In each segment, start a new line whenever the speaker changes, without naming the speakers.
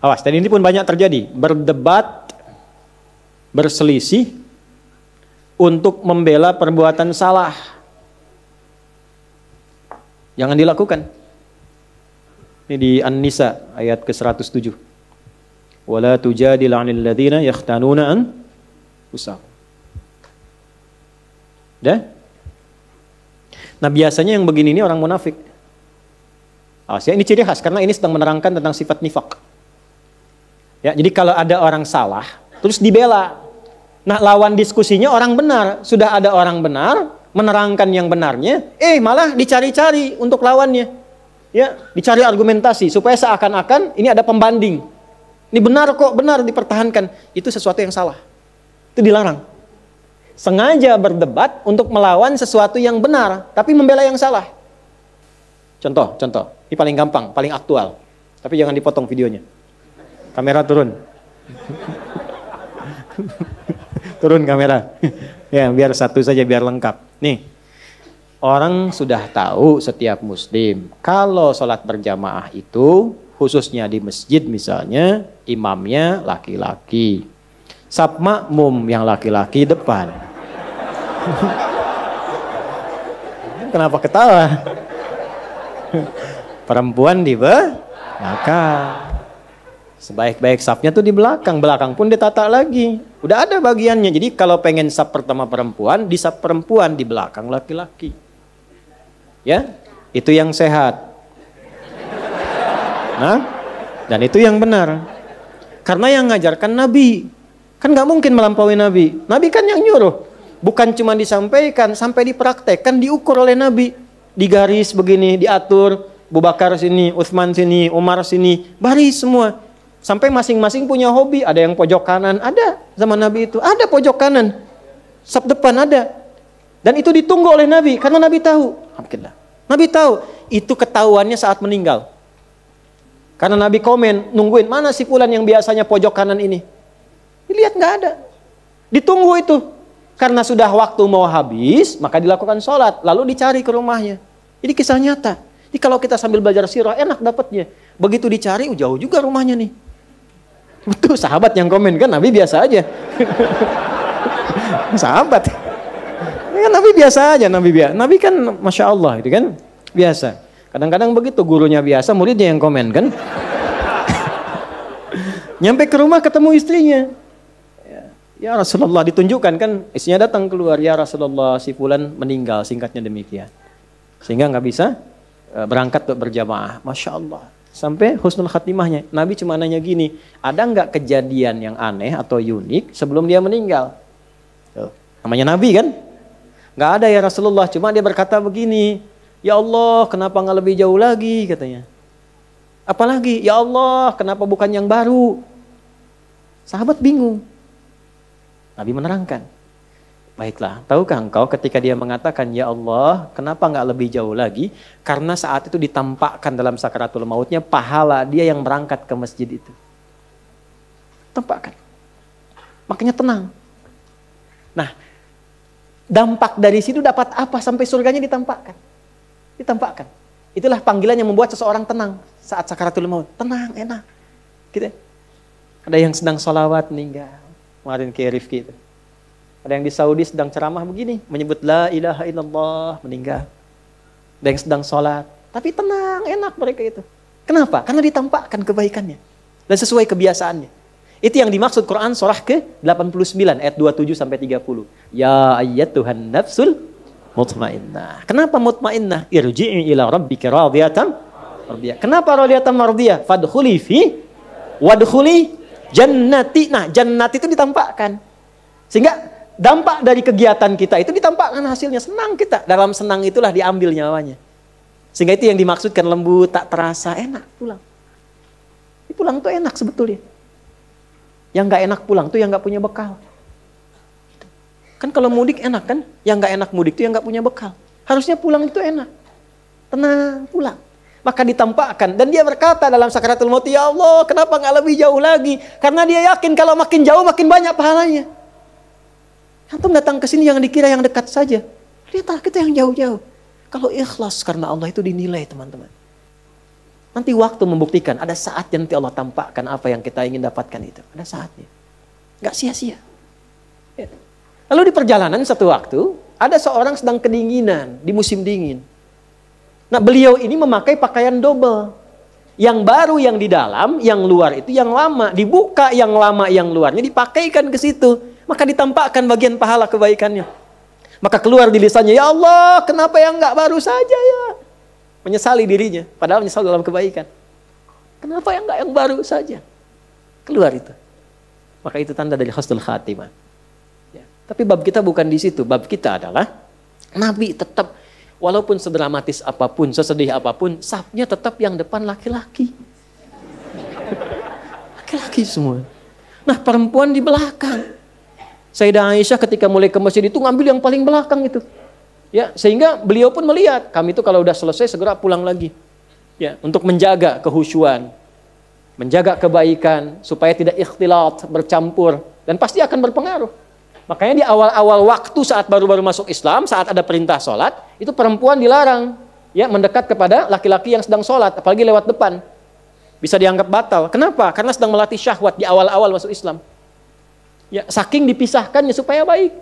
Awas, dan ini pun banyak terjadi. Berdebat, berselisih untuk membela perbuatan salah. Jangan dilakukan. Ini di An-Nisa ayat ke-107. Wala tujadil 'anil ladzina yakhtanuna anfusahum. Dah? Nah, biasanya yang begini ini orang munafik. Awas ya, ini ciri khas karena ini sedang menerangkan tentang sifat nifak. Ya, jadi kalau ada orang salah, terus dibela. Nah, lawan diskusinya orang benar. Sudah ada orang benar, menerangkan yang benarnya, malah dicari-cari untuk lawannya. Ya, dicari argumentasi supaya seakan-akan ini ada pembanding. Ini benar kok, benar dipertahankan. Itu sesuatu yang salah. Itu dilarang. Sengaja berdebat untuk melawan sesuatu yang benar, tapi membela yang salah. Contoh. Ini paling gampang, paling aktual. Tapi jangan dipotong videonya. Kamera turun. Turun kamera. Ya, biar satu saja, biar lengkap. Nih, orang sudah tahu setiap muslim, kalau sholat berjamaah itu, khususnya di masjid misalnya, imamnya laki-laki. Saf makmum yang laki-laki depan. Kenapa ketawa? Perempuan di belakang. Sebaik-baik safnya tuh di belakang. Belakang pun ditata lagi. Udah ada bagiannya. Jadi kalau pengen saf pertama perempuan, di saf perempuan, di belakang laki-laki. Ya, itu yang sehat. Nah, dan itu yang benar. Karena yang ngajarkan Nabi. Kan gak mungkin melampaui Nabi. Nabi kan yang nyuruh. Bukan cuma disampaikan, sampai dipraktekkan, diukur oleh Nabi. Digaris begini, diatur. Abu Bakar sini, Utsman sini, Umar sini. Baris semua. Sampai masing-masing punya hobi. Ada yang pojok kanan, ada zaman Nabi itu. Ada pojok kanan. Saf depan ada. Dan itu ditunggu oleh Nabi. Karena Nabi tahu. Alhamdulillah. Nabi tahu. Itu ketahuannya saat meninggal. Karena Nabi komen, nungguin. Mana si fulan yang biasanya pojok kanan ini? Dilihat nggak ada. Ditunggu itu. Karena sudah waktu mau habis, maka dilakukan sholat. Lalu dicari ke rumahnya. Ini kisah nyata. Jadi kalau kita sambil belajar sirah, enak dapatnya. Begitu dicari, jauh juga rumahnya nih. Betul, sahabat yang komen kan, Nabi biasa aja. Sahabat. Ya, Nabi biasa aja, Nabi kan Masya Allah, itu kan biasa. Kadang-kadang begitu, gurunya biasa, muridnya yang komen kan. Nyampe ke rumah ketemu istrinya. Ya Rasulullah, ditunjukkan kan, istrinya datang keluar, ya Rasulullah, si fulan meninggal, singkatnya demikian. Sehingga nggak bisa berangkat untuk berjamaah. Masya Allah. Sampai husnul khatimahnya. Nabi cuma nanya gini, ada nggak kejadian yang aneh atau unik sebelum dia meninggal? Tuh, namanya Nabi kan? Nggak ada ya Rasulullah, cuma dia berkata begini, ya Allah kenapa nggak lebih jauh lagi katanya. Apalagi, ya Allah kenapa bukan yang baru? Sahabat bingung. Nabi menerangkan. Baiklah, tahukah engkau ketika dia mengatakan, ya Allah, kenapa nggak lebih jauh lagi? Karena saat itu ditampakkan dalam sakaratul mautnya pahala dia yang berangkat ke masjid itu. Tampakkan. Makanya tenang. Nah, dampak dari situ dapat apa sampai surganya ditampakkan? Ditampakkan. Itulah panggilan yang membuat seseorang tenang saat sakaratul maut. Tenang, enak. Gitu. Ada yang sedang sholawat meninggal. Kemarin ke Rifki itu. Ada yang di Saudi sedang ceramah begini, menyebut la ilaha illallah, meninggal. Ada yang sedang sholat, tapi tenang, enak mereka itu. Kenapa? Karena ditampakkan kebaikannya. Dan sesuai kebiasaannya. Itu yang dimaksud Quran surah ke-89, ayat 27 sampai 30. Ya ayyatuhan nafsul mutmainnah. Kenapa mutmainnah? Irji'i ila rabbika radiyatan mardiyah. Kenapa radiyatan mardiyah? Fadkhuli fi wadkhuli jannati. Nah, jannati itu ditampakkan. Sehingga dampak dari kegiatan kita itu ditampakkan hasilnya. Senang kita. Dalam senang itulah diambil nyawanya. Sehingga itu yang dimaksudkan lembut, tak terasa, enak pulang. Pulang tuh enak sebetulnya. Yang gak enak pulang tuh yang gak punya bekal. Kan kalau mudik enak kan? Yang gak enak mudik tuh yang gak punya bekal. Harusnya pulang itu enak. Tenang, pulang. Maka ditampakkan. Dan dia berkata dalam sakaratul maut, ya Allah kenapa gak lebih jauh lagi? Karena dia yakin kalau makin jauh makin banyak pahalanya. Antum datang ke sini yang dikira yang dekat saja. Lihatlah kita yang jauh-jauh. Kalau ikhlas karena Allah itu dinilai teman-teman. Nanti waktu membuktikan, ada saatnya nanti Allah tampakkan apa yang kita ingin dapatkan itu. Ada saatnya. Nggak sia-sia. Ya. Lalu di perjalanan satu waktu, ada seorang sedang kedinginan di musim dingin. Nah, beliau ini memakai pakaian double. Yang baru yang di dalam, yang luar itu yang lama. Dibuka yang lama, yang luarnya dipakaikan ke situ. Maka ditampakkan bagian pahala kebaikannya. Maka keluar di lisannya, ya Allah, kenapa yang nggak baru saja ya? Menyesali dirinya, padahal menyesal dalam kebaikan. Kenapa yang nggak yang baru saja? Keluar itu. Maka itu tanda dari husnul khatimah. Ya. Tapi bab kita bukan di situ. Bab kita adalah Nabi tetap, walaupun sedramatis apapun, sesedih apapun, safnya tetap yang depan laki-laki. Laki-laki semua. Nah, perempuan di belakang. Sayyidah Aisyah ketika mulai ke masjid itu ngambil yang paling belakang itu. Ya, sehingga beliau pun melihat, kami itu kalau udah selesai segera pulang lagi. Ya, untuk menjaga kehusyuan, menjaga kebaikan supaya tidak ikhtilat, bercampur, dan pasti akan berpengaruh. Makanya di awal-awal waktu saat baru-baru masuk Islam, saat ada perintah sholat, itu perempuan dilarang ya mendekat kepada laki-laki yang sedang sholat, apalagi lewat depan. Bisa dianggap batal. Kenapa? Karena sedang melatih syahwat di awal-awal masuk Islam. Ya, saking dipisahkannya supaya baik.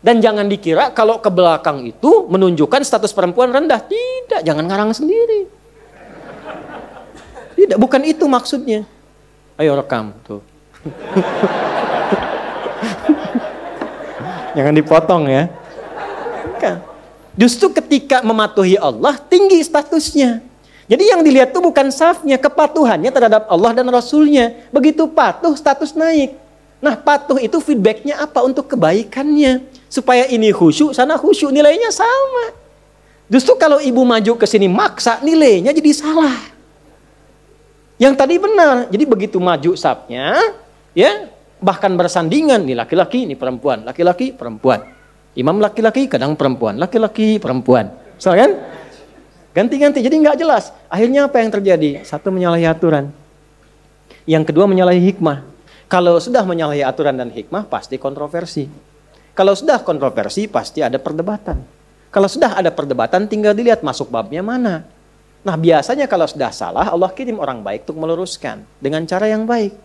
Dan jangan dikira kalau ke belakang itu menunjukkan status perempuan rendah. Tidak, jangan ngarang sendiri. Tidak, bukan itu maksudnya. Ayo rekam tuh. Jangan dipotong ya. Justru ketika mematuhi Allah, tinggi statusnya. Jadi yang dilihat itu bukan safnya, kepatuhannya terhadap Allah dan Rasulnya. Begitu patuh, status naik. Nah, patuh itu feedbacknya apa? Untuk kebaikannya. Supaya ini khusyuk, sana khusyuk, nilainya sama. Justru kalau ibu maju ke sini maksa, nilainya jadi salah. Yang tadi benar. Jadi begitu maju safnya, ya, bahkan bersandingan, nih laki-laki, nih perempuan, laki-laki, perempuan. Imam laki-laki, kadang perempuan, laki-laki, perempuan. So, kan? Ganti-ganti, jadi nggak jelas. Akhirnya apa yang terjadi? Satu, menyalahi aturan. Yang kedua, menyalahi hikmah. Kalau sudah menyalahi aturan dan hikmah, pasti kontroversi. Kalau sudah kontroversi, pasti ada perdebatan. Kalau sudah ada perdebatan, tinggal dilihat masuk babnya mana. Nah, biasanya kalau sudah salah, Allah kirim orang baik untuk meluruskan. Dengan cara yang baik.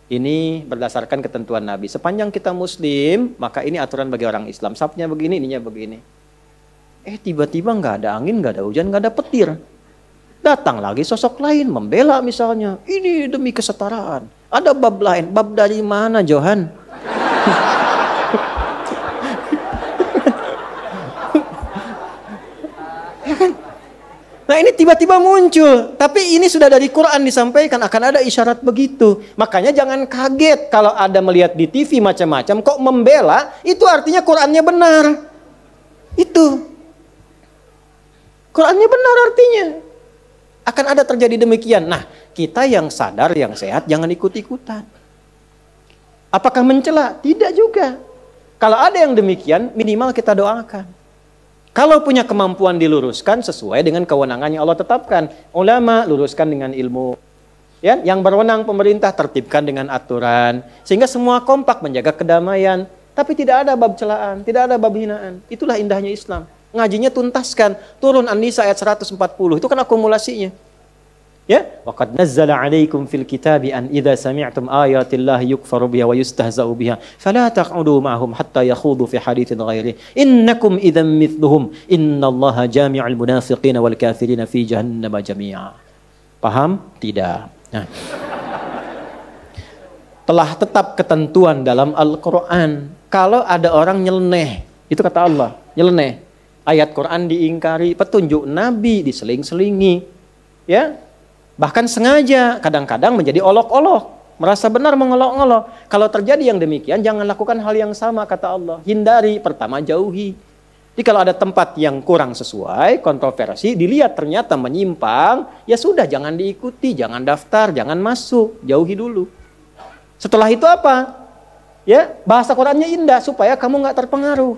Ini berdasarkan ketentuan Nabi. Sepanjang kita Muslim, maka ini aturan bagi orang Islam. Safnya begini, ininya begini. Tiba-tiba nggak ada angin, nggak ada hujan, nggak ada petir. Datang lagi sosok lain, membela misalnya. Ini demi kesetaraan. Ada bab lain. Bab dari mana, Johan? Ya kan? Nah, ini tiba-tiba muncul. Tapi ini sudah dari Quran disampaikan. Akan ada isyarat begitu. Makanya jangan kaget kalau ada melihat di TV macam-macam. Kok membela, itu artinya Qurannya benar. Itu. Qurannya benar artinya. Akan ada terjadi demikian. Nah, kita yang sadar, yang sehat, jangan ikut-ikutan. Apakah mencela? Tidak juga. Kalau ada yang demikian, minimal kita doakan. Kalau punya kemampuan diluruskan sesuai dengan kewenangan yang Allah tetapkan. Ulama luruskan dengan ilmu. Ya, yang berwenang pemerintah tertibkan dengan aturan. Sehingga semua kompak menjaga kedamaian. Tapi tidak ada bab celaan, tidak ada bab hinaan. Itulah indahnya Islam. Ngajinya tuntaskan. Turun An-Nisa ayat 140. Itu kan akumulasinya. Ya, waqad nazzala 'alaikum fil kitabi an idza sami'tum ayatillahi yukfaru biha wa yustahza'u biha fala taq'udu ma'hum hatta yakhudu fi haditsin ghairi innakum idzan mithluhum innallaha jami'ul munafiqina wal kafirina fi jahannam jami'a. Paham? Tidak. Nah. Telah tetap ketentuan dalam Al-Qur'an. Kalau ada orang nyeleneh, itu kata Allah, nyeleneh. Ayat Quran diingkari, petunjuk Nabi diseling-selingi. Ya. Bahkan sengaja, kadang-kadang menjadi olok-olok. Merasa benar mengolok-olok. Kalau terjadi yang demikian, jangan lakukan hal yang sama, kata Allah. Hindari, pertama jauhi. Jadi kalau ada tempat yang kurang sesuai, kontroversi, dilihat ternyata menyimpang, ya sudah, jangan diikuti, jangan daftar, jangan masuk, jauhi dulu. Setelah itu apa? Ya, bahasa Qurannya indah, supaya kamu nggak terpengaruh.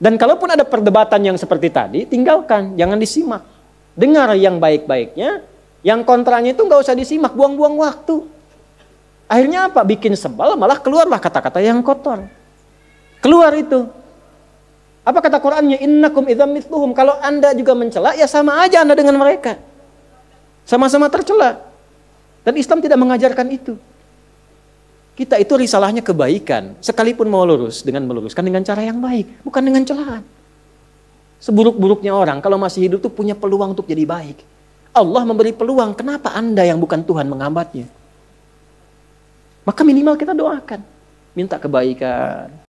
Dan kalaupun ada perdebatan yang seperti tadi, tinggalkan, jangan disimak. Dengar yang baik-baiknya. Yang kontranya itu nggak usah disimak, buang-buang waktu. Akhirnya apa? Bikin sebal, malah keluarlah kata-kata yang kotor. Keluar itu. Apa kata Qurannya? Innakum idzam mithluhum. Kalau Anda juga mencela, ya sama aja Anda dengan mereka. Sama-sama tercela. Dan Islam tidak mengajarkan itu. Kita itu risalahnya kebaikan. Sekalipun mau lurus, dengan meluruskan dengan cara yang baik. Bukan dengan celaan. Seburuk-buruknya orang, kalau masih hidup tuh punya peluang untuk jadi baik. Allah memberi peluang, kenapa Anda yang bukan Tuhan menghambatnya? Maka minimal kita doakan. Minta kebaikan.